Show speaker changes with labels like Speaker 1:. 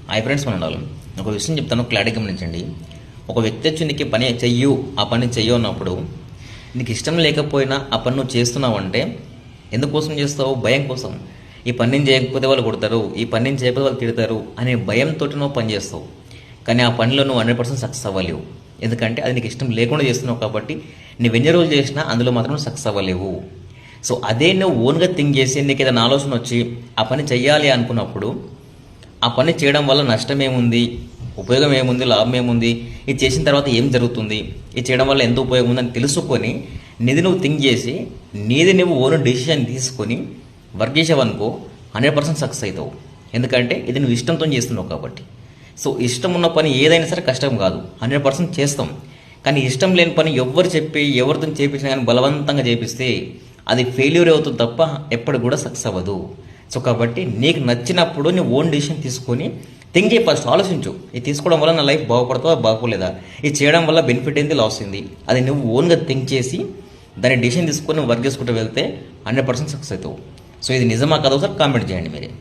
Speaker 1: Hi friends, మన వాళ్ళు ఒక విషయం చెప్తాను, క్లారిటీ గమనించండి. ఒక వ్యక్తి వచ్చి నీకు పని చెయ్యు, ఆ పని చెయ్యు అన్నప్పుడు నీకు ఇష్టం లేకపోయినా ఆ పని నువ్వు చేస్తున్నావు అంటే ఎందుకోసం చేస్తావు? భయం కోసం. ఈ పని నేను చేయకపోతే వాళ్ళు కొడతారు, ఈ పని నేను చేయకపోతే వాళ్ళు తిడతారు అనే భయంతో నువ్వు పని చేస్తావు. కానీ ఆ పనిలో నువ్వు 100% సక్సెస్ అవ్వలేవు. ఎందుకంటే అది నీకు ఇష్టం లేకుండా చేస్తున్నావు కాబట్టి నువ్వు ఎన్ని రోజులు చేసినా అందులో మాత్రం సక్సెస్ అవ్వలేవు. సో అదే నువ్వు ఓన్గా థింక్ చేసి నీకు ఏదైనా ఆలోచన వచ్చి ఆ పని చెయ్యాలి అనుకున్నప్పుడు ఆ పని చేయడం వల్ల నష్టం ఏముంది, ఉపయోగం ఏముంది, లాభం ఏముంది, ఇది చేసిన తర్వాత ఏం జరుగుతుంది, ఇది చేయడం వల్ల ఎంత ఉపయోగం ఉందని తెలుసుకొని నీది నువ్వు థింక్ చేసి నీది నువ్వు ఓన్ డెసిషన్ తీసుకొని వర్క్ చేసావనుకో 100% సక్సెస్ అవుతావు. ఎందుకంటే ఇది నువ్వు ఇష్టంతో చేస్తున్నావు కాబట్టి. సో ఇష్టం ఉన్న పని ఏదైనా సరే కష్టం కాదు, 100% చేస్తాం. కానీ ఇష్టం లేని పని ఎవరు చెప్పి ఎవరితో చేపించినా కానీ బలవంతంగా చేపిస్తే అది ఫెయిల్యూర్ అవుతుంది తప్ప ఎప్పుడు కూడా సక్సెస్ అవ్వదు. సో కాబట్టి నీకు నచ్చినప్పుడు నీ ఓన్ డిసిషన్ తీసుకొని థింక్ చేయి, ఫస్ట్ ఆలోచించు. ఇది తీసుకోవడం వల్ల నా లైఫ్ బాగుపడుతుందా బాగుపడలేదా, ఇది చేయడం వల్ల బెనిఫిట్ ఏంది, లాస్ ఏంది, అది నువ్వు ఓన్గా థింక్ చేసి దాన్ని డిసిషన్ తీసుకొని వర్క్ చేసుకుంటూ వెళ్తే 100% సక్సెస్ అవుతావు. సో ఇది నిజమా కదా, ఒకసారి కామెంట్ చేయండి మీరే.